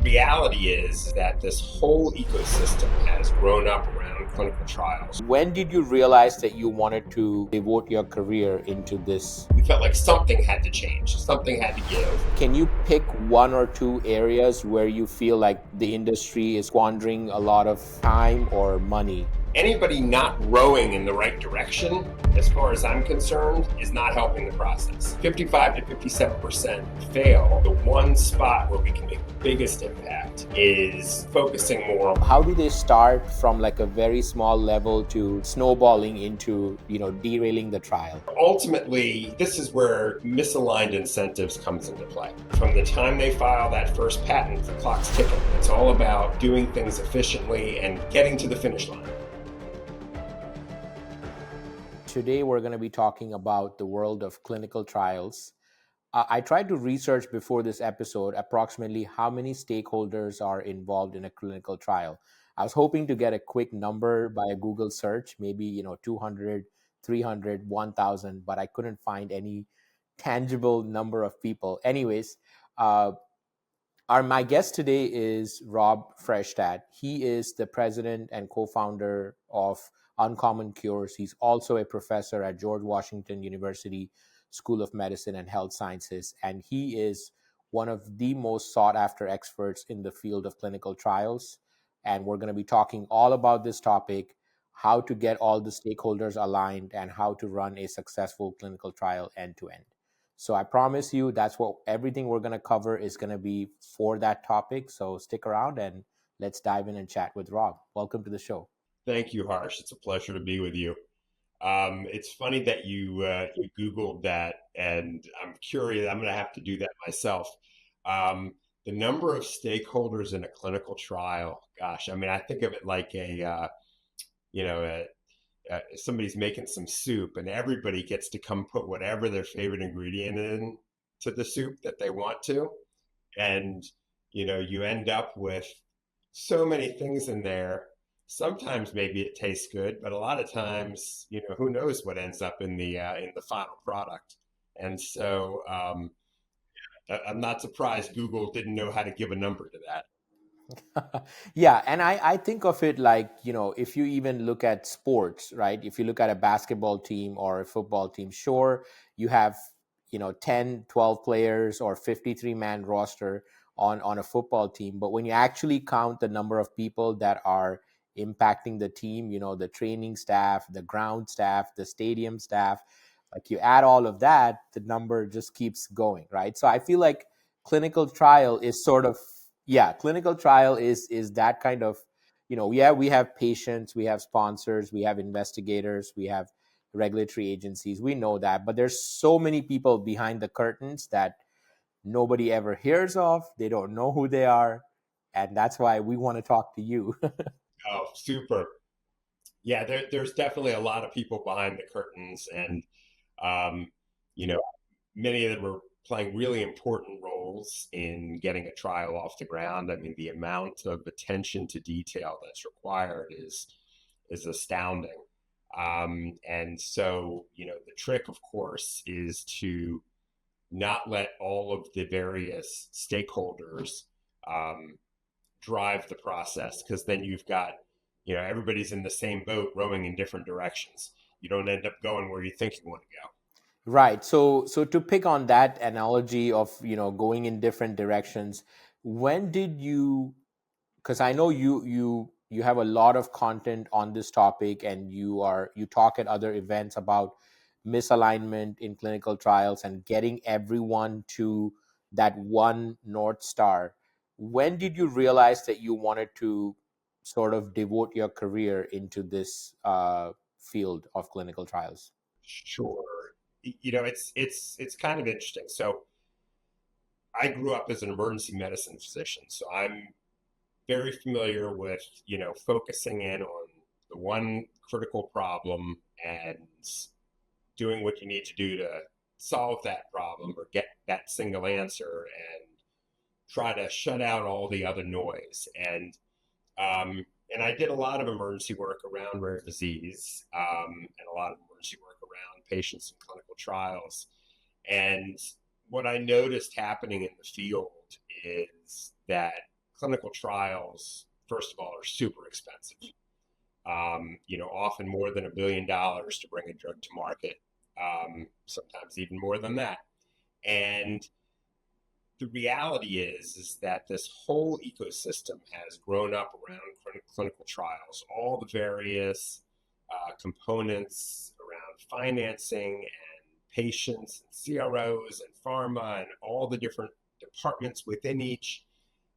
reality is that this whole ecosystem has grown up around clinical trials. When did you realize that you wanted to devote your career into this? We felt like something had to change, something had to give. Can you pick one or two areas where you feel like the industry is squandering a lot of time or money? Anybody not rowing in the right direction, as far as I'm concerned, is not helping the process. 55 to 57% fail. The one spot where we can make the biggest impact is focusing more on How do they start from like a very small level to snowballing into, derailing the trial? ultimately, this is where misaligned incentives comes into play. From the time they file that first patent, the clock's ticking. It's all about doing things efficiently and getting to the finish line. Today, we're going to be talking about the world of clinical trials. I tried to research before this episode approximately how many stakeholders are involved in a clinical trial. I was hoping to get a quick number by a Google search, maybe 200, 300, 1,000, but I couldn't find any tangible number of people. Anyways, uh, my guest today is Rob Freishtat. He is the president and co-founder of Uncommon Cures. He's also a professor at George Washington University School of Medicine and Health Sciences, and he is one of the most sought after experts in the field of clinical trials. And we're going to be talking all about this topic, how to get all the stakeholders aligned, and how to run a successful clinical trial end to end. So I promise you that's what everything we're going to cover is going to be for that topic. So stick around and let's dive in and chat with Rob. Welcome to the show. Thank you, Harsh. It's a pleasure to be with you. It's funny that you Googled that, and I'm curious. I'm going to have to do that myself. The number of stakeholders in a clinical trial, gosh, I mean, I think of it like you know, somebody's making some soup, and everybody gets to come put whatever their favorite ingredient in to the soup that they want to, and you end up with so many things in there. Sometimes maybe it tastes good, but a lot of times, who knows what ends up in the final product. And so I'm not surprised Google didn't know how to give a number to that. Yeah, and I think of it like, if you even look at sports, right? If you look at a basketball team or a football team, sure, you have, 10, 12 players or 53-man roster on a football team. But when you actually count the number of people that are impacting the team, the training staff, the ground staff, the stadium staff, like you add all of that, the number just keeps going, right? So I feel like clinical trial is sort of, yeah, clinical trial is that kind of, yeah, we have patients, we have sponsors, we have investigators, we have regulatory agencies, we know that, but there's so many people behind the curtains that nobody ever hears of. They don't know who they are, and that's why we want to talk to you. Oh, super. Yeah, there's definitely a lot of people behind the curtains, and um, you know, many of them are playing really important roles in getting a trial off the ground. I mean, the amount of attention to detail that's required is astounding. And so, the trick, of course, is to not let all of the various stakeholders um, drive the process, because then you've got, everybody's in the same boat rowing in different directions. You don't end up going where you think you want to go. Right. So to pick on that analogy of, going in different directions, when did you, because I know you have a lot of content on this topic, and you talk at other events about misalignment in clinical trials and getting everyone to that one North Star. When did you realize that you wanted to sort of devote your career into this field of clinical trials? Sure. It's kind of interesting. So I grew up as an emergency medicine physician, so I'm very familiar with, focusing in on the one critical problem and doing what you need to do to solve that problem or get that single answer and try to shut out all the other noise. And I did a lot of emergency work around rare disease, and a lot of emergency work around patients in clinical trials. And what I noticed happening in the field is that clinical trials, first of all, are super expensive. Often more than $1 billion to bring a drug to market, sometimes even more than that. And the reality is that this whole ecosystem has grown up around clinical trials, all the various components around financing and patients and CROs and pharma and all the different departments within each.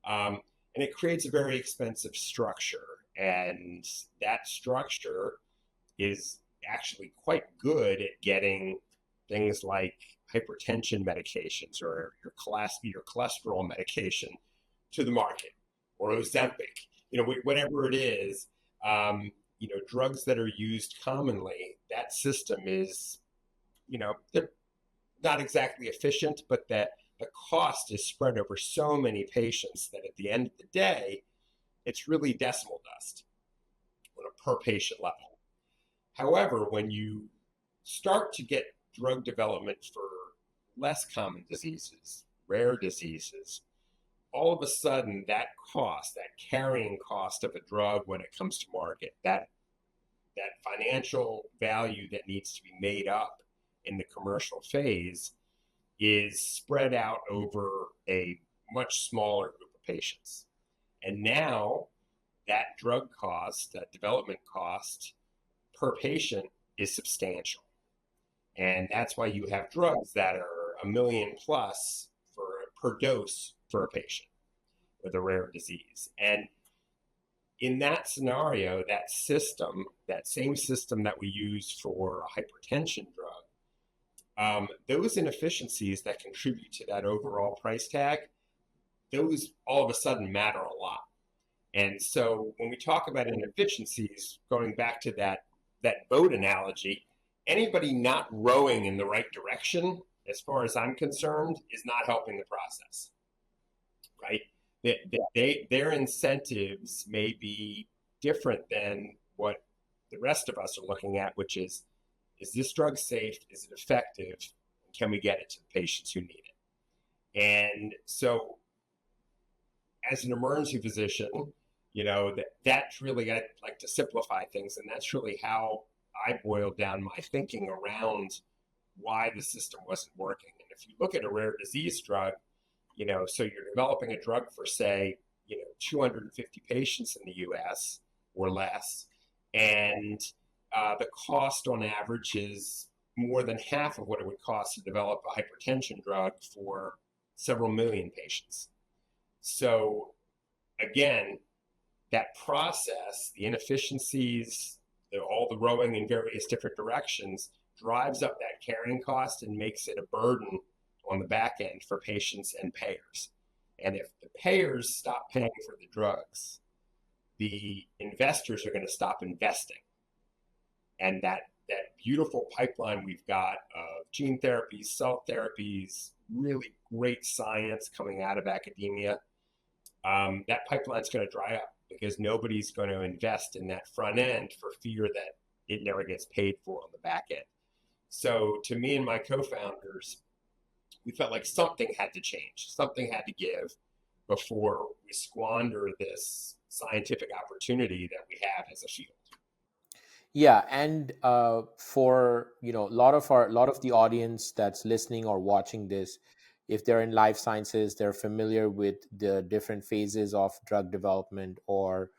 And it creates a very expensive structure. And that structure is actually quite good at getting things like hypertension medications or your cholesterol medication to the market, or Ozempic, whatever it is. Drugs that are used commonly, that system is, they're not exactly efficient, but that the cost is spread over so many patients that at the end of the day, it's really decimal dust on a per patient level. However, when you start to get drug development for less common diseases, rare diseases, all of a sudden that cost, that carrying cost of a drug when it comes to market, that financial value that needs to be made up in the commercial phase is spread out over a much smaller group of patients. And now that drug cost, that development cost per patient is substantial. And that's why you have drugs that are $1 million plus per dose for a patient with a rare disease. And in that scenario, that same system that we use for a hypertension drug, those inefficiencies that contribute to that overall price tag, those all of a sudden matter a lot. And so when we talk about inefficiencies, going back to that boat analogy, anybody not rowing in the right direction, as far as I'm concerned, is not helping the process, right? Their incentives may be different than what the rest of us are looking at, which is this drug safe? Is it effective? Can we get it to the patients who need it? And so as an emergency physician, that's really, I like to simplify things. And that's really how I boiled down my thinking around why the system wasn't working. And if you look at a rare disease drug, so you're developing a drug for, say, 250 patients in the US or less, and the cost on average is more than half of what it would cost to develop a hypertension drug for several million patients. So again, that process, the inefficiencies, all the rowing in various different directions drives up that carrying cost and makes it a burden on the back end for patients and payers. And if the payers stop paying for the drugs, the investors are going to stop investing. And that beautiful pipeline we've got of gene therapies, cell therapies, really great science coming out of academia, that pipeline's going to dry up because nobody's going to invest in that front end for fear that it never gets paid for on the back end. So to me and my co-founders, we felt like something had to change, something had to give before we squander this scientific opportunity that we have as a field. Yeah, and for a lot of the audience that's listening or watching this, if they're in life sciences, they're familiar with the different phases of drug development or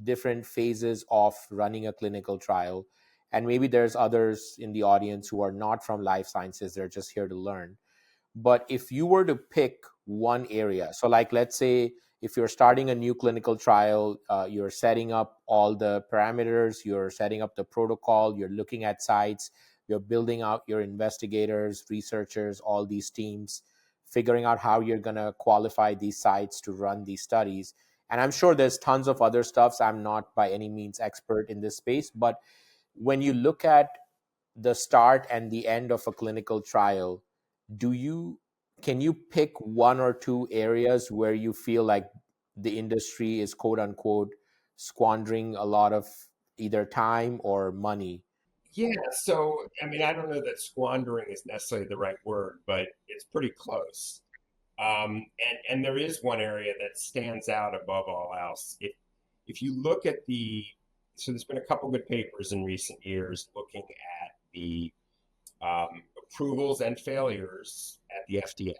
different phases of running a clinical trial. And maybe there's others in the audience who are not from life sciences; they're just here to learn. But if you were to pick one area, so like let's say if you're starting a new clinical trial, you're setting up all the parameters, you're setting up the protocol, you're looking at sites, you're building out your investigators, researchers, all these teams, figuring out how you're going to qualify these sites to run these studies. And I'm sure there's tons of other stuff. So I'm not by any means expert in this space, but when you look at the start and the end of a clinical trial, can you pick one or two areas where you feel like the industry is quote unquote squandering a lot of either time or money? Yeah, so I mean, I don't know that squandering is necessarily the right word, but it's pretty close. And there is one area that stands out above all else. If you look at so there's been a couple good papers in recent years looking at the approvals and failures at the FDA.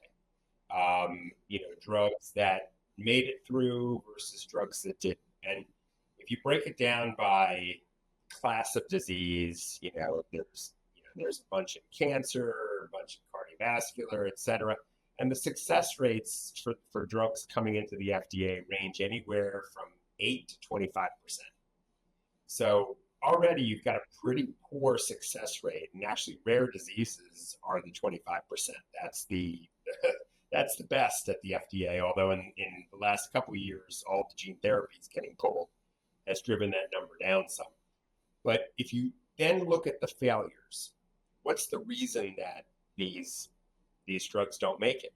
Drugs that made it through versus drugs that didn't. And if you break it down by class of disease, there's a bunch in cancer, a bunch in cardiovascular, et cetera. And the success rates for drugs coming into the FDA range anywhere from 8 to 25%. So already you've got a pretty poor success rate, and actually rare diseases are the 25%. That's the best at the FDA. Although in the last couple of years, all the gene therapies getting pulled has driven that number down some. But if you then look at the failures, what's the reason that these drugs don't make it?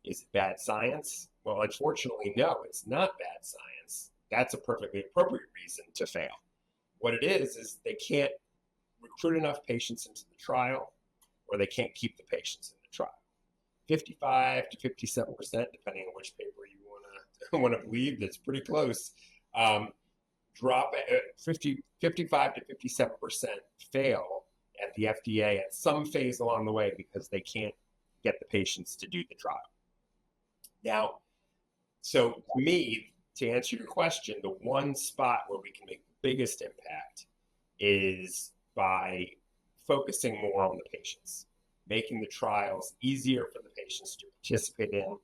Is it bad science? Well, unfortunately, no, it's not bad science. That's a perfectly appropriate reason to fail. What it is they can't recruit enough patients into the trial, or they can't keep the patients in the trial. 55 to 57%, depending on which paper you want to believe. That's pretty close. Drop 55 to 57% fail at the FDA at some phase along the way because they can't get the patients to do the trial. Now, so to me, to answer your question, the one spot where we can make the biggest impact is by focusing more on the patients, making the trials easier for the patients to participate in.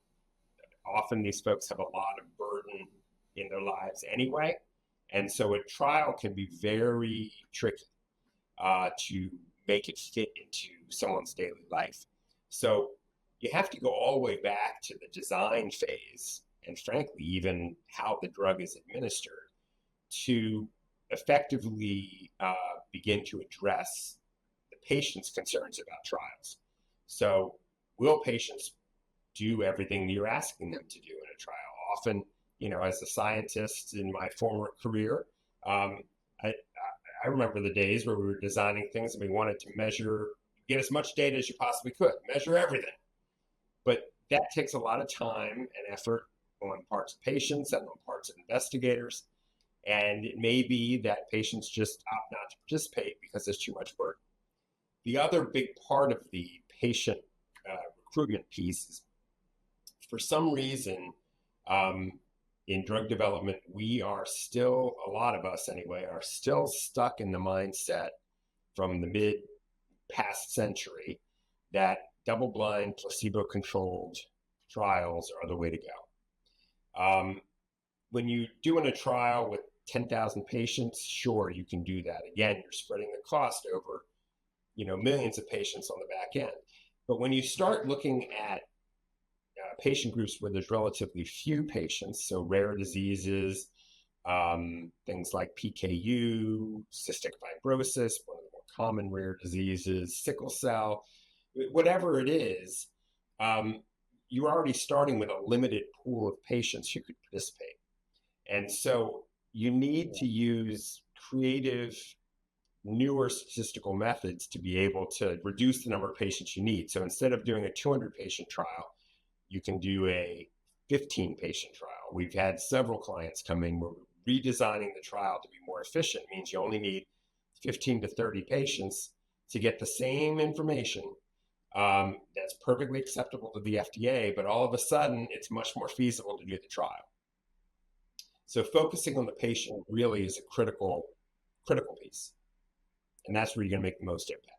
Often these folks have a lot of burden in their lives anyway. And so a trial can be very tricky to make it fit into someone's daily life. So you have to go all the way back to the design phase, and frankly, even how the drug is administered, to effectively begin to address the patient's concerns about trials. So will patients do everything you're asking them to do in a trial? Often, as a scientist in my former career, I remember the days where we were designing things and we wanted to get as much data as you possibly could, measure everything. But that takes a lot of time and effort on parts of patients and on parts of investigators. And it may be that patients just opt not to participate because there's too much work. The other big part of the patient recruitment piece is, for some reason, in drug development, we are still, a lot of us anyway, are still stuck in the mindset from the mid past century that double-blind, placebo-controlled trials are the way to go. When you're doing a trial with 10,000 patients, sure, you can do that. Again, you're spreading the cost over, millions of patients on the back end. But when you start looking at patient groups where there's relatively few patients, so rare diseases, things like PKU, cystic fibrosis, one of the more common rare diseases, sickle cell, whatever it is, you're already starting with a limited pool of patients who could participate. And so you need to use creative, newer statistical methods to be able to reduce the number of patients you need. So instead of doing a 200 patient trial, you can do a 15 patient trial. We've had several clients come in where we're redesigning the trial to be more efficient. It means you only need 15 to 30 patients to get the same information that's perfectly acceptable to the FDA, but all of a sudden it's much more feasible to do the trial. So focusing on the patient really is a critical piece. And that's where you're going to make the most impact.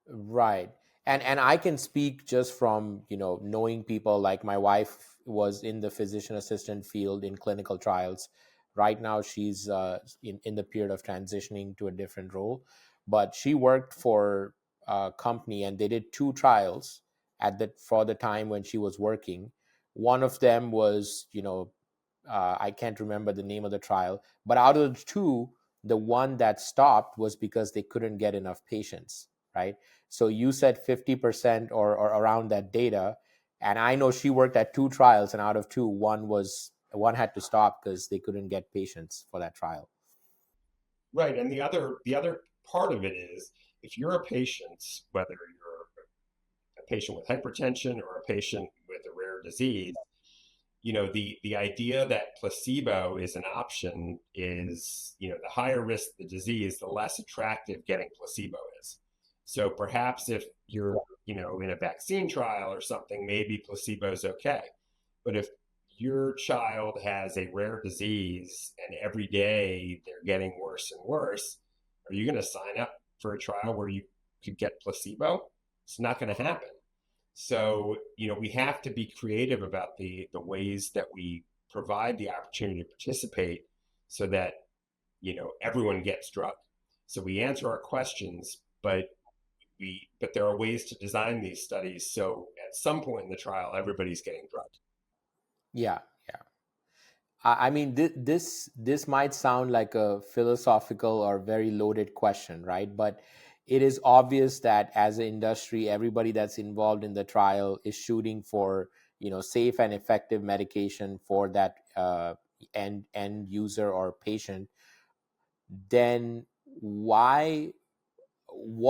Right. And I can speak just from, knowing people. Like my wife was in the physician assistant field in clinical trials. Right now she's in the period of transitioning to a different role, but she worked for a company and they did 2 trials for the time when she was working. One of them was, I can't remember the name of the trial, but out of the 2, the one that stopped was because they couldn't get enough patients, right? So you said 50% or around that data, and I know she worked at 2 trials, and out of 2, one had to stop because they couldn't get patients for that trial. Right, and the other part of it is, if you're a patient, whether you're a patient with hypertension or a patient with a rare disease, the idea that placebo is an option is, the higher risk the disease, the less attractive getting placebo is. So perhaps if you're, in a vaccine trial or something, maybe placebo is okay. But if your child has a rare disease and every day they're getting worse and worse, are you going to sign up for a trial where you could get placebo? It's not going to happen. So, we have to be creative about the ways that we provide the opportunity to participate so that, everyone gets drug. So we answer our questions, but there are ways to design these studies so at some point in the trial everybody's getting drugged. Yeah, yeah. I mean, this might sound like a philosophical or very loaded question, right? But it is obvious that as an industry, everybody that's involved in the trial is shooting for safe and effective medication for that end user or patient. Then what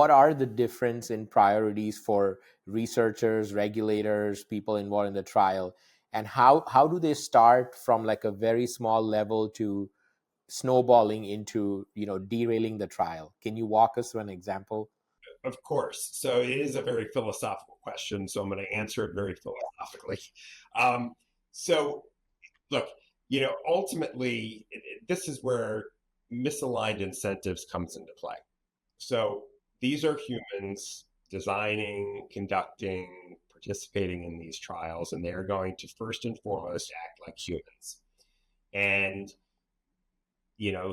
are the difference in priorities for researchers, regulators, people involved in the trial, and how do they start from like a very small level to snowballing into derailing the trial? Can you walk us through an example? Of course. So it is a very philosophical question, so I'm going to answer it very philosophically. So look, ultimately, this is where misaligned incentives comes into play. So these are humans designing, conducting, participating in these trials, and they're going to first and foremost act like humans. And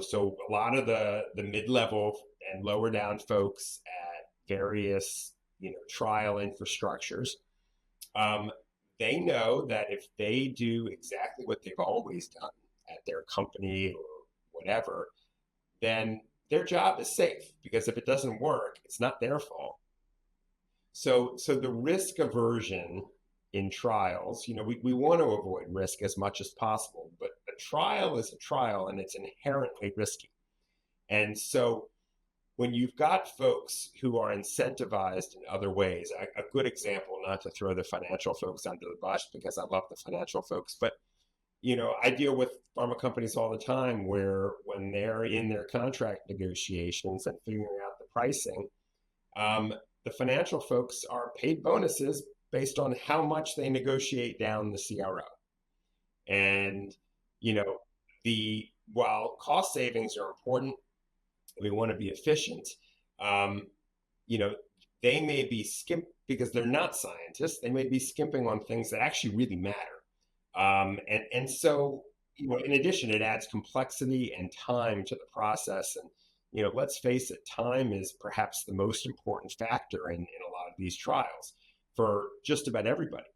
so a lot of the mid-level and lower down folks at various trial infrastructures, um, they know that if they do exactly what they've always done at their company or whatever, then their job is safe, because if it doesn't work, it's not their fault. So the risk aversion in trials, we want to avoid risk as much as possible, but a trial is a trial and it's inherently risky. And so when you've got folks who are incentivized in other ways, a good example, not to throw the financial folks under the bus because I love the financial folks, but I deal with pharma companies all the time where when they're in their contract negotiations and figuring out the pricing, the financial folks are paid bonuses based on how much they negotiate down the CRO. And, while cost savings are important, we want to be efficient. Um, you know, they may be because they're not scientists. They may be skimping on things that actually really matter. And so, in addition, it adds complexity and time to the process. And, let's face it, time is perhaps the most important factor in a lot of these trials for just about everybody.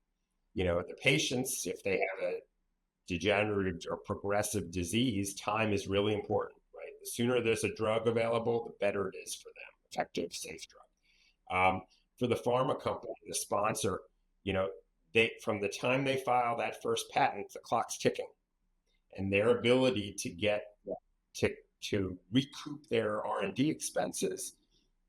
The patients, if they have a degenerative or progressive disease, time is really important, right? The sooner there's a drug available, the better it is for them. Effective, safe drug. For the pharma company, the sponsor, they, from the time they file that first patent, the clock's ticking, and their ability to get to recoup their R&D expenses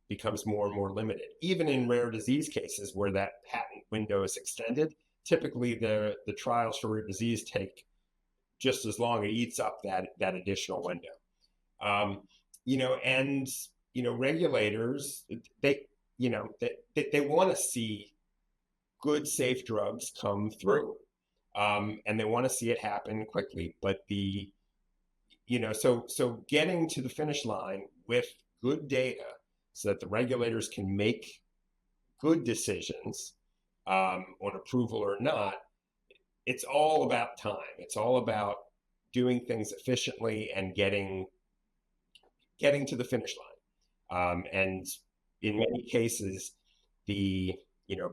becomes more and more limited. Even in rare disease cases where that patent window is extended, typically the trials for rare disease take just as long. It eats up that additional window. And regulators, they they want to see good, safe drugs come through, and they want to see it happen quickly. But so getting to the finish line with good data, so that the regulators can make good decisions on approval or not. It's all about time. It's all about doing things efficiently and getting to the finish line. And in many cases,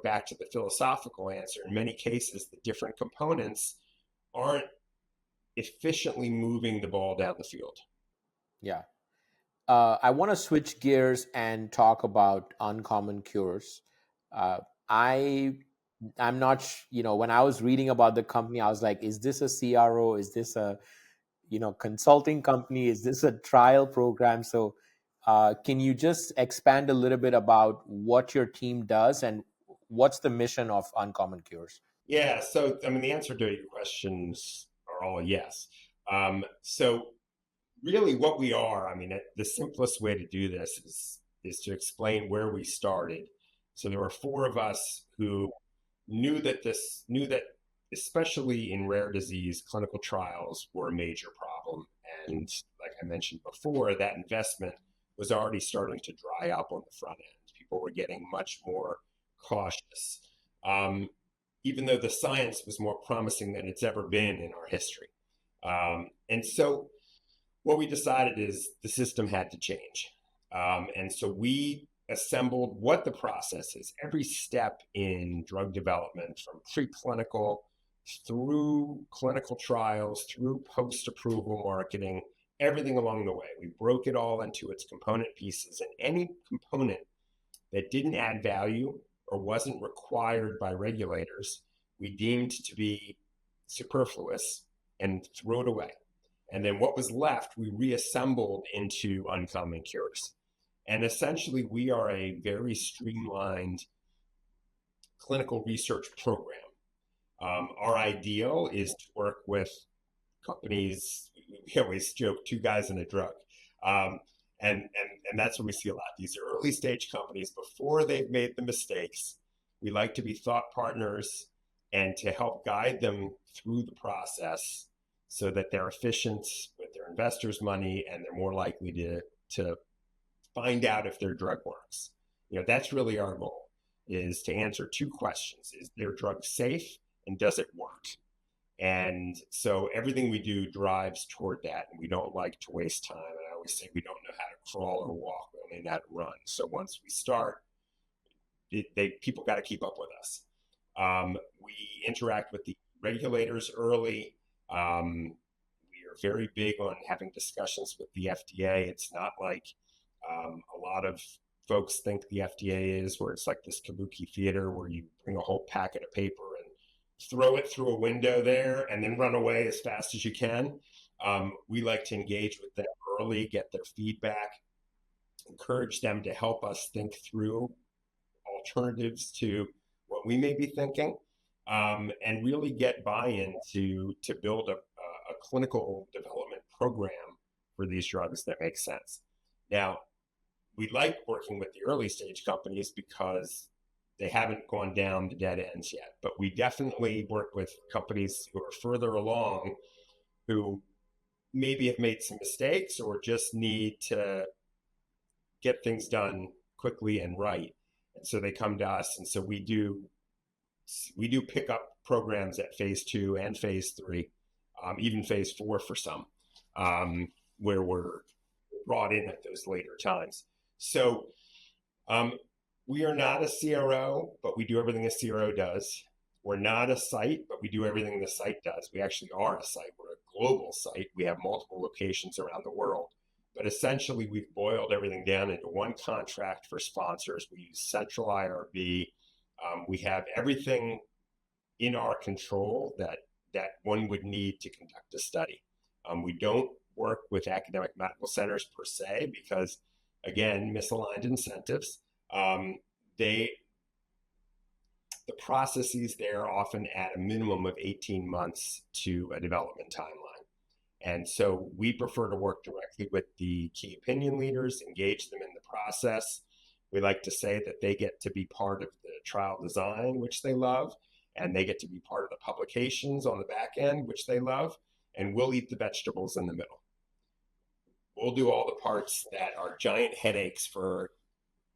back to the philosophical answer, in many cases, the different components aren't efficiently moving the ball down the field. Yeah. I want to switch gears and talk about uncommon cures. Uh, I I'm not, when I was reading about the company, I was like, is this a CRO? Is this a, consulting company? Is this a trial program? So, can you just expand a little bit about what your team does and what's the mission of Uncommon Cures? Yeah. So, I mean, the answer to your questions are all yes. So, really, what we are, I mean, the simplest way to do this is to explain where we started. So, there were four of us who knew that, especially in rare disease, clinical trials were a major problem, and like I mentioned before, that investment was already starting to dry up on the front end. People were getting much more cautious. Um, Even though the science was more promising than it's ever been in our history. And so what we decided is the system had to change. And so we assembled what the process is, every step in drug development from preclinical through clinical trials, through post approval marketing, everything along the way. We broke it all into its component pieces, and any component that didn't add value or wasn't required by regulators, we deemed to be superfluous and threw it away. And then what was left, we reassembled into uncommon cures. And essentially, we are a very streamlined clinical research program. Our ideal is to work with companies. We always joke, two guys and a drug. Um, and that's what we see a lot. These early stage companies, before they've made the mistakes, we like to be thought partners and to help guide them through the process so that they're efficient with their investors' money and they're more likely to find out if their drug works. That's really our goal, is to answer two questions. Is their drug safe, and does it work? And so everything we do drives toward that. And we don't like to waste time. And I always say we don't know how to crawl or walk, we only know how to run. So once we start, people got to keep up with us. We interact with the regulators early. We are very big on having discussions with the FDA. It's not like a lot of folks think the FDA is, where it's like this kabuki theater where you bring a whole packet of paper and throw it through a window there and then run away as fast as you can. We like to engage with them early, get their feedback, encourage them to help us think through alternatives to what we may be thinking, and really get buy-in to build a clinical development program for these drugs that makes sense. Now, we like working with the early stage companies because they haven't gone down the dead ends yet, but we definitely work with companies who are further along, who maybe have made some mistakes or just need to get things done quickly and right. And so they come to us. And so we do pick up programs at phase 2 and phase 3, even phase 4 for some, where we're brought in at those later times. So we are not a CRO, but we do everything a CRO does. We're not a site, but we do everything the site does. We actually are a site. We're a global site. We have multiple locations around the world. But essentially, we've boiled everything down into one contract for sponsors. We use central IRB. We have everything in our control that one would need to conduct a study. We don't work with academic medical centers per se because, again, misaligned incentives. The processes there often add a minimum of 18 months to a development timeline. And so we prefer to work directly with the key opinion leaders, engage them in the process. We like to say that they get to be part of the trial design, which they love, and they get to be part of the publications on the back end, which they love, and we'll eat the vegetables in the middle. We'll do all the parts that are giant headaches for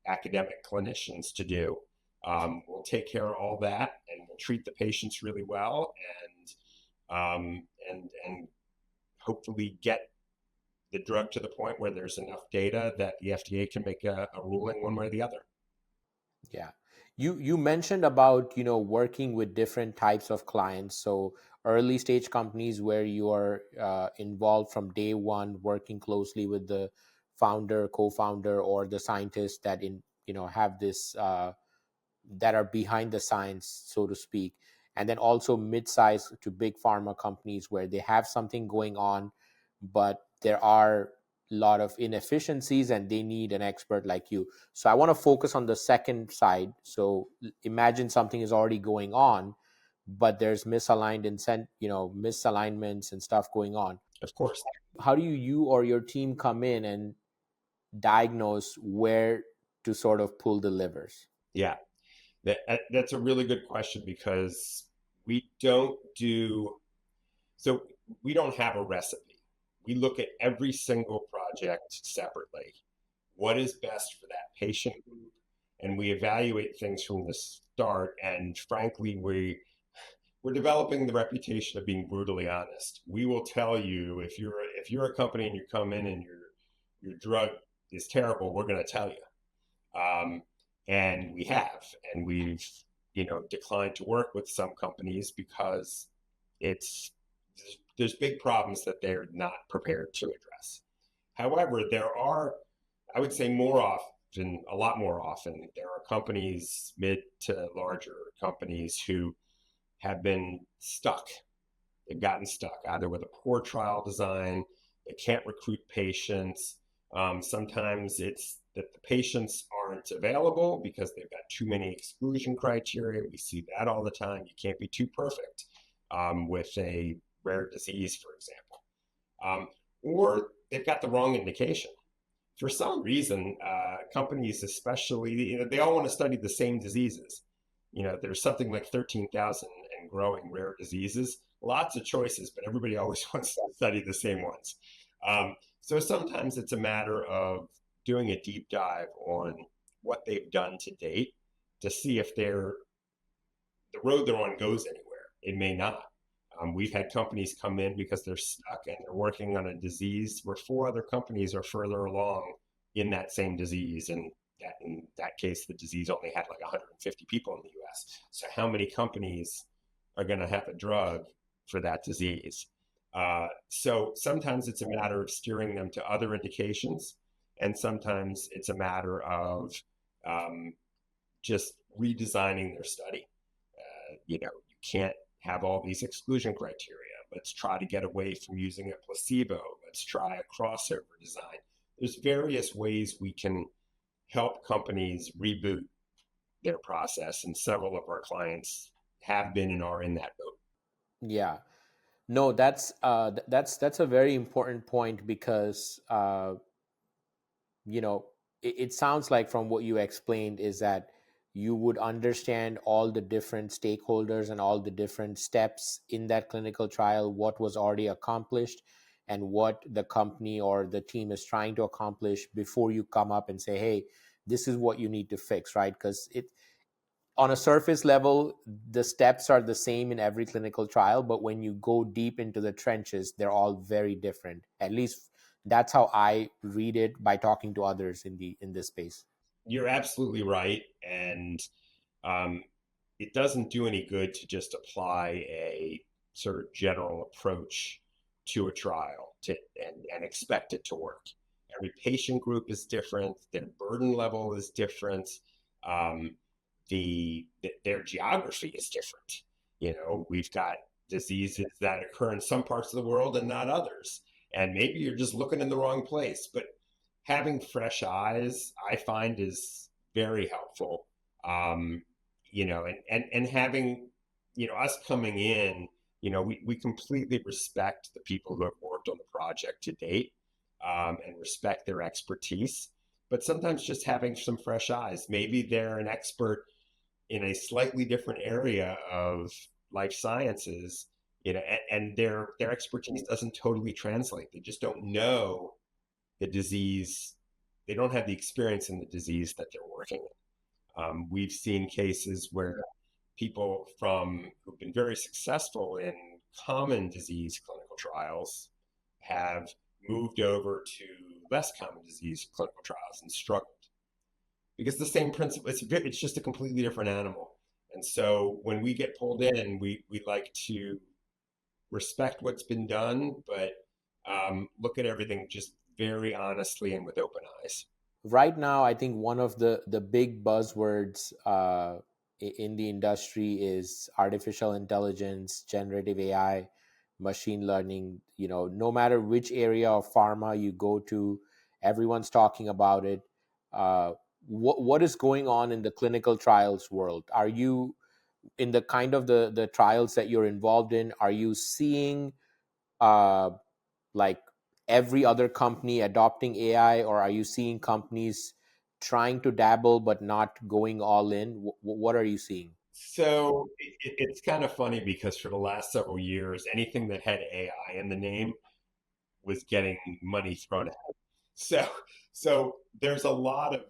academic clinicians to do. We'll take care of all that, and we'll treat the patients really well, and hopefully get the drug to the point where there's enough data that the FDA can make a ruling one way or the other. Yeah. You mentioned about, working with different types of clients. So early stage companies where you are involved from day one, working closely with the founder, co-founder, or the scientists that have this that are behind the science, so to speak. And then also mid-size to big pharma companies where they have something going on, but there are a lot of inefficiencies and they need an expert like you. So I want to focus on the second side. So imagine something is already going on, but there's misalignments and stuff going on. Of course. How do you or your team come in and diagnose where to sort of pull the levers? Yeah, that's a really good question because we don't do so. We don't have a recipe. We look at every single project separately. What is best for that patient group? And we evaluate things from the start. And frankly, we're developing the reputation of being brutally honest. We will tell you if you're a company and you come in and your drug is terrible, we're going to tell you. And we have, and we've declined to work with some companies because it's there's big problems that they're not prepared to address. However, there are, I would say, more often, a lot more often, there are companies, mid to larger companies, who have been stuck. They've gotten stuck either with a poor trial design, they can't recruit patients. Sometimes it's that the patients aren't available because they've got too many exclusion criteria. We see that all the time. You can't be too perfect with a rare disease, for example. Or they've got the wrong indication. For some reason, companies, especially, they all want to study the same diseases. There's something like 13,000 and growing rare diseases, lots of choices, but everybody always wants to study the same ones. So sometimes it's a matter of doing a deep dive on what they've done to date to see if the road they're on goes anywhere. It may not. We've had companies come in because they're stuck and they're working on a disease where four other companies are further along in that same disease. And in that case, the disease only had like 150 people in the US. So how many companies are going to have a drug for that disease? So sometimes it's a matter of steering them to other indications. And sometimes it's a matter of just redesigning their study. You can't have all these exclusion criteria. Let's try to get away from using a placebo. Let's try a crossover design. There's various ways we can help companies reboot their process, and several of our clients have been and are in that boat. Yeah. No, that's a very important point because it sounds like from what you explained is that you would understand all the different stakeholders and all the different steps in that clinical trial, what was already accomplished and what the company or the team is trying to accomplish before you come up and say, hey, this is what you need to fix, right? Because it on a surface level, the steps are the same in every clinical trial, but when you go deep into the trenches, they're all very different. At least that's how I read it by talking to others in this space. You're absolutely right. And um, it doesn't do any good to just apply a sort of general approach to a trial and expect it to work. Every patient group is different. Their burden level is different. Um, their geography is different. We've got diseases that occur in some parts of the world and not others. And maybe you're just looking in the wrong place. But having fresh eyes, I find, is very helpful. And having, us coming in, we completely respect the people who have worked on the project to date, and respect their expertise. But sometimes just having some fresh eyes, maybe they're an expert in a slightly different area of life sciences, and their expertise doesn't totally translate. They just don't know the disease. They don't have the experience in the disease that they're working in. We've seen cases where people who've been very successful in common disease clinical trials have moved over to less common disease clinical trials and struggled because the same principle. It's just a completely different animal. And so when we get pulled in, we like to respect what's been done, but look at everything just very honestly and with open eyes. Right now, I think one of the big buzzwords in the industry is artificial intelligence, generative AI, machine learning. No matter which area of pharma you go to, everyone's talking about it. What is going on in the clinical trials world? Are you in the kind of the trials that you're involved in, are you seeing uh, like every other company adopting AI, or are you seeing companies trying to dabble but not going all in? What are you seeing? So it's kind of funny because for the last several years, anything that had AI in the name was getting money thrown at it. So, so there's a lot of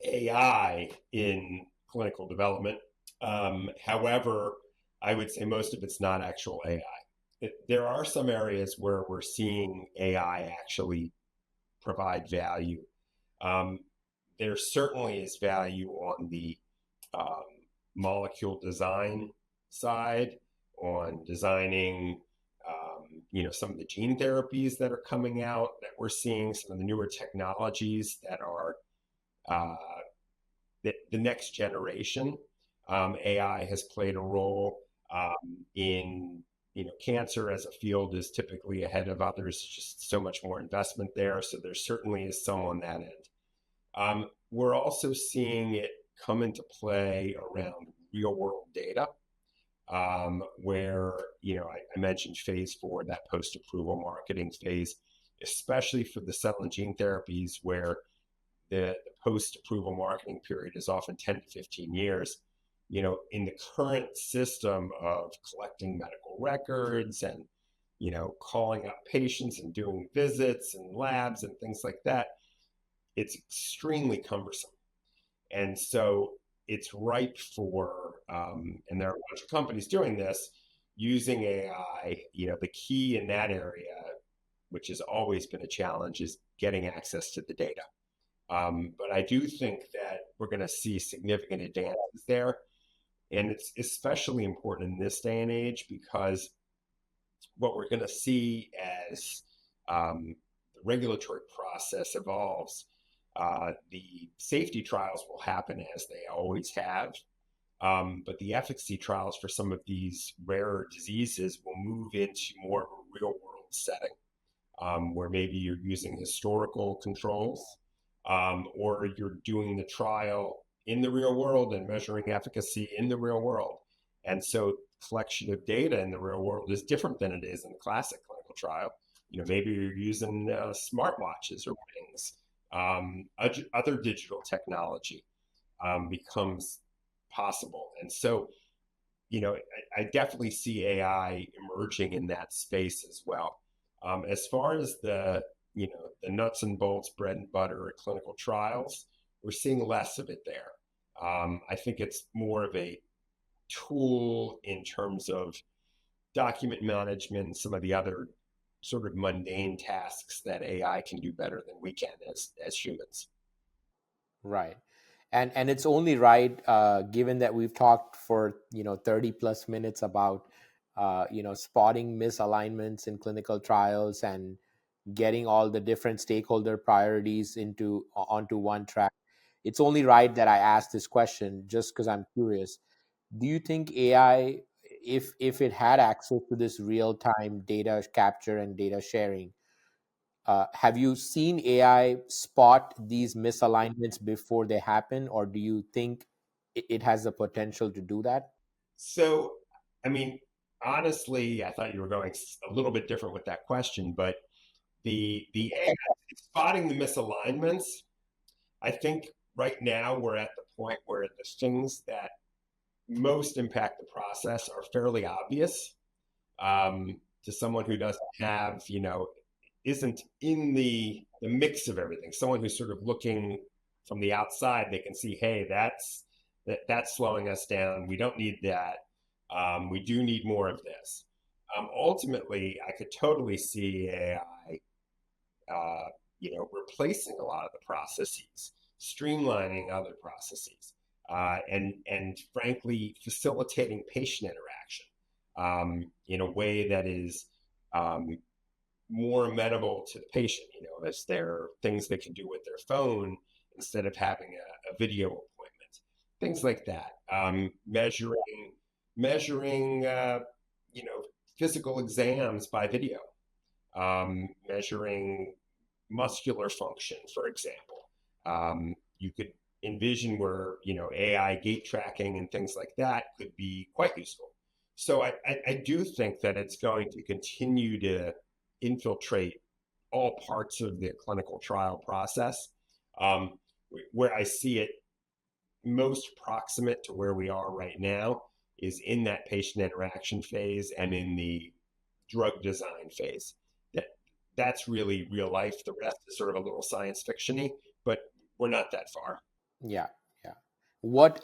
AI in clinical development. However, I would say most of it's not actual AI. There are some areas where we're seeing AI actually provide value. Um, there certainly is value on the um, molecule design side, on designing, some of the gene therapies that are coming out that we're seeing, some of the newer technologies that are uh, the next generation. AI has played a role in cancer as a field is typically ahead of others. Just so much more investment there. So there certainly is some on that end. We're also seeing it come into play around real world data, where I mentioned phase four, that post approval marketing phase, especially for the cell and gene therapies, where the post approval marketing period is often 10 to 15 years. In the current system of collecting medical records and calling up patients and doing visits and labs and things like that, it's extremely cumbersome. And so it's ripe for, and there are a bunch of companies doing this using AI. The key in that area, which has always been a challenge, is getting access to the data. But I do think that we're going to see significant advances there. And it's especially important in this day and age because what we're going to see as the regulatory process evolves, the safety trials will happen as they always have. But the efficacy trials for some of these rarer diseases will move into more of a real world setting, where maybe you're using historical controls, or you're doing the trial in the real world and measuring efficacy in the real world. And so collection of data in the real world is different than it is in the classic clinical trial. Maybe you're using smartwatches or rings. Other digital technology becomes possible. And so, I definitely see AI emerging in that space as well. As far as the nuts and bolts, bread and butter of clinical trials, we're seeing less of it there. I think it's more of a tool in terms of document management and some of the other sort of mundane tasks that AI can do better than we can as humans. Right. And it's only right, given that we've talked for 30 plus minutes about spotting misalignments in clinical trials and getting all the different stakeholder priorities into onto one track. It's only right that I ask this question just because I'm curious. Do you think AI, if it had access to this real time data capture and data sharing, have you seen AI spot these misalignments before they happen, or do you think it has the potential to do that? So, I mean, honestly, I thought you were going a little bit different with that question, but the AI spotting the misalignments, I think right now we're at the point where the things that most impact the process are fairly obvious, to someone who doesn't have, isn't in the mix of everything. Someone who's sort of looking from the outside, they can see, hey, that's slowing us down. We don't need that. We do need more of this. Ultimately, I could totally see AI, replacing a lot of the processes, streamlining other processes, and frankly facilitating patient interaction in a way that is um, more amenable to the patient. As there are things they can do with their phone instead of having a video appointment, things like that. Measuring, physical exams by video, measuring muscular function, for example. You could envision where, AI gate tracking and things like that could be quite useful. So I do think that it's going to continue to infiltrate all parts of the clinical trial process. Um, where I see it most proximate to where we are right now is in that patient interaction phase and in the drug design phase. That that's really real life. The rest is sort of a little science fictiony, but we're not that far. Yeah, yeah.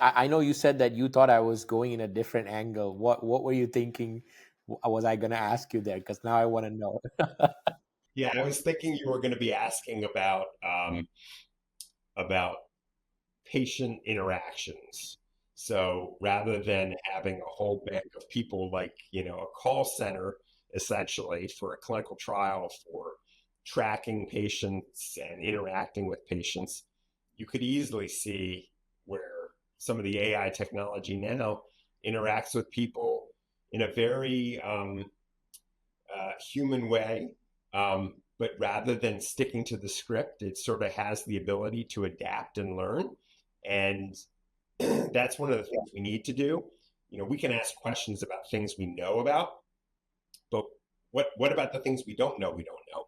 I know you said that you thought I was going in a different angle. What were you thinking? Was I going to ask you there? Because now I want to know. Yeah, I was thinking you were going to be asking about patient interactions. So rather than having a whole bank of people like, a call center essentially for a clinical trial for tracking patients and interacting with patients, you could easily see where some of the AI technology now interacts with people in a very human way. But rather than sticking to the script, it sort of has the ability to adapt and learn. And that's one of the things we need to do. We can ask questions about things we know about, but what about the things we don't know? We don't know.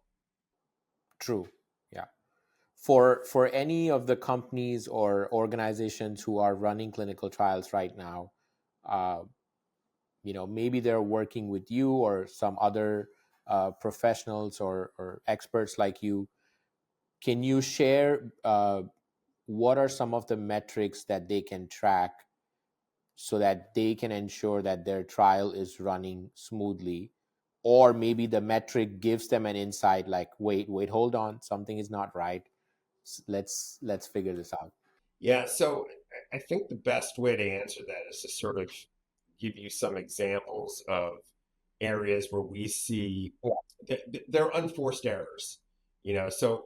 True. Yeah. For any of the companies or organizations who are running clinical trials right now, uh, maybe they're working with you or some other professionals or experts like you. Can you share what are some of the metrics that they can track so that they can ensure that their trial is running smoothly? Or maybe the metric gives them an insight like, wait, hold on, something is not right. Let's figure this out. Yeah, so I think the best way to answer that is to sort of give you some examples of areas where we see they're unforced errors. So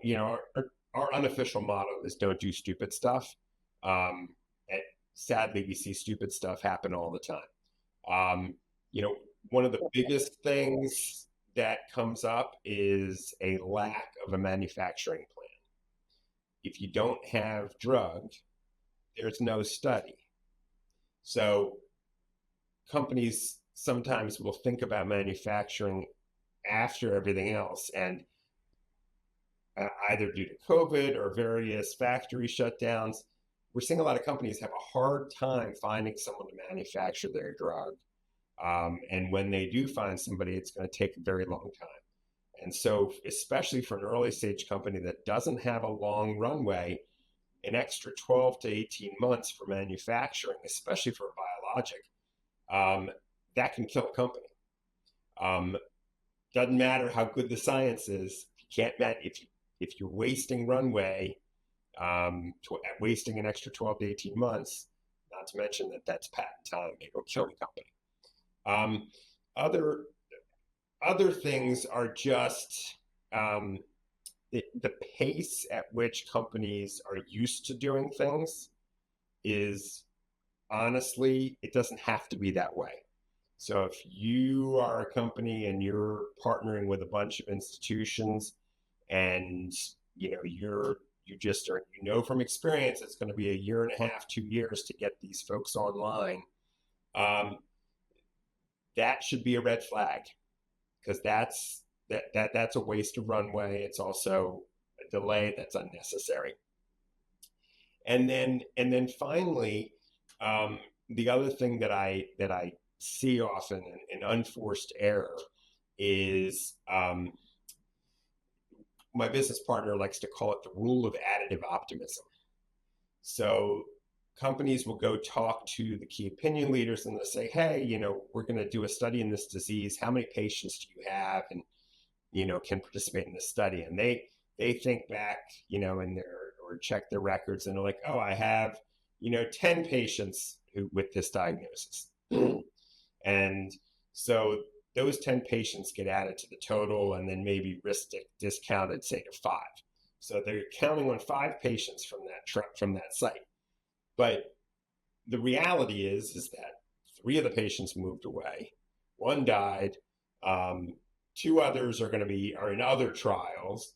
our unofficial motto is don't do stupid stuff. And sadly, we see stupid stuff happen all the time. Um, One of the biggest things that comes up is a lack of a manufacturing plan. If you don't have drug, there's no study. So companies sometimes will think about manufacturing after everything else, and either due to COVID or various factory shutdowns, we're seeing a lot of companies have a hard time finding someone to manufacture their drug. And when they do find somebody, it's going to take a very long time. And so, especially for an early stage company that doesn't have a long runway, an extra 12 to 18 months for manufacturing, especially for a biologic, um, that can kill a company. Um, doesn't matter how good the science is, you can't if you're wasting runway, wasting an extra 12 to 18 months, not to mention that that's patent time, it'll kill the company. Um, other other things are just the pace at which companies are used to doing things is honestly, it doesn't have to be that way. So if you are a company and you're partnering with a bunch of institutions and you just are, from experience, it's going to be a year and a half, 2 years to get these folks online. Um, that should be a red flag because that's a waste of runway. It's also a delay that's unnecessary. And then finally, the other thing that I see often an unforced error is my business partner likes to call it the rule of additive optimism. So companies will go talk to the key opinion leaders and they'll say, hey, we're going to do a study in this disease. How many patients do you have and, can participate in this study? And they think back, in their, or check their records and they're like, oh, I have, 10 patients with this diagnosis. And so those 10 patients get added to the total and then maybe risk discounted, say, to 5. So they're counting on 5 patients from that site. But the reality is that 3 of the patients moved away, 1 died, 2 others are in other trials.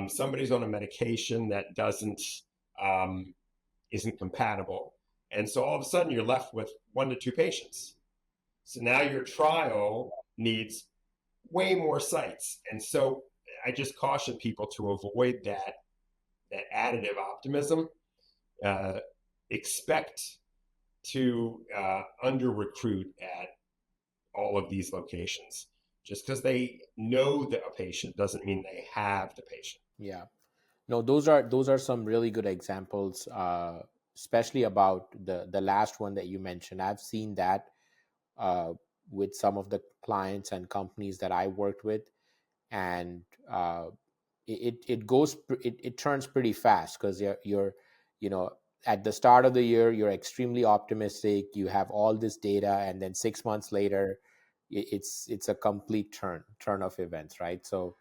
Somebody's on a medication that doesn't isn't compatible. And so all of a sudden you're left with 1 to 2 patients. So now your trial needs way more sites. And so I just caution people to avoid that additive optimism. Expect to under recruit at all of these locations. Just because they know that a patient doesn't mean they have the patient. Yeah. No, those are some really good examples, especially about the last one that you mentioned. I've seen that uh, with some of the clients and companies that I worked with, and it turns pretty fast because you're you know at the start of the year you're extremely optimistic, you have all this data, and then 6 months later it's a complete turn of events, right? So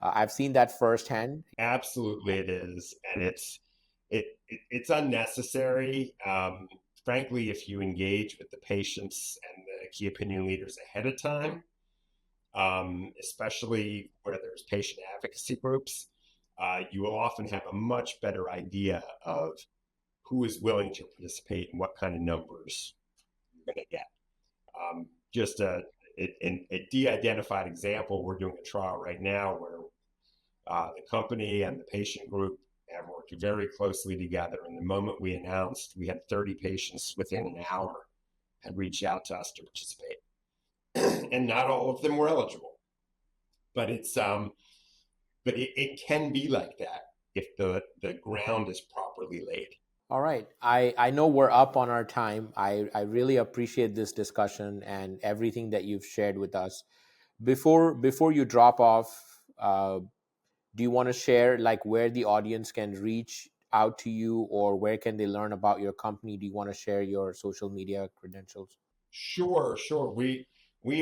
I've seen that firsthand. Absolutely, it is, and it's unnecessary. Frankly, if you engage with the patients and the key opinion leaders ahead of time, especially where there's patient advocacy groups, you will often have a much better idea of who is willing to participate and what kind of numbers you're going to get. Just a de-identified example, we're doing a trial right now where the company and the patient group have worked very closely together. And the moment we announced, we had 30 patients within an hour had reached out to us to participate. And not all of them were eligible. But it can be like that if the ground is properly laid. All right. I know we're up on our time. I really appreciate this discussion and everything that you've shared with us. Before you drop off, do you want to share like where the audience can reach out to you, or where can they learn about your company? Do you want to share your social media credentials? Sure, sure. We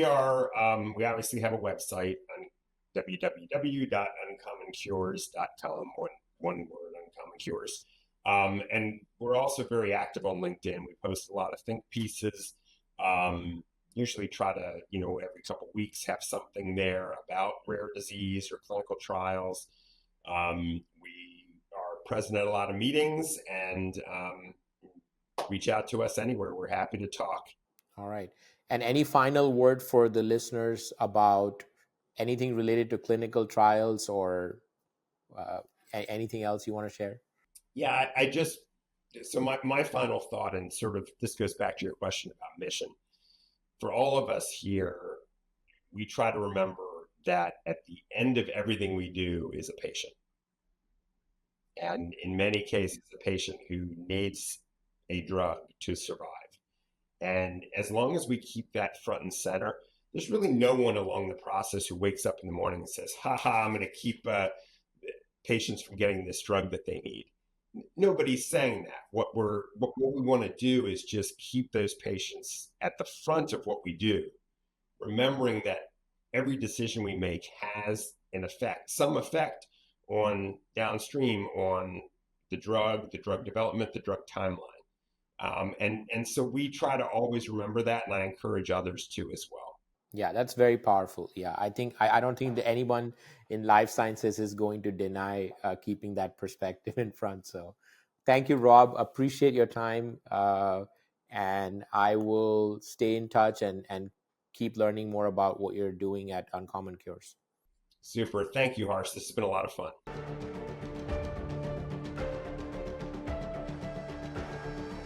are we obviously have a website on www.uncommoncures.com. One word, Uncommon Cures. And we're also very active on LinkedIn. We post a lot of think pieces. Usually try to, every couple of weeks have something there about rare disease or clinical trials. We are present at a lot of meetings, and reach out to us anywhere. We're happy to talk. All right. And any final word for the listeners about anything related to clinical trials, or uh, anything else you want to share? Yeah, so my final thought, and sort of this goes back to your question about mission. For all of us here, we try to remember that at the end of everything we do is a patient. And in many cases, a patient who needs a drug to survive. And as long as we keep that front and center, there's really no one along the process who wakes up in the morning and says, I'm going to keep patients from getting this drug that they need. Nobody's saying that. What we want to do is just keep those patients at the front of what we do, remembering that every decision we make has some effect on downstream on the drug development, the drug timeline. And so we try to always remember that, and I encourage others to as well. Yeah, that's very powerful. Yeah, I don't think that anyone in life sciences is going to deny keeping that perspective in front. So, thank you, Rob. Appreciate your time, and I will stay in touch and keep learning more about what you're doing at Uncommon Cures. Super. Thank you, Harsh. This has been a lot of fun.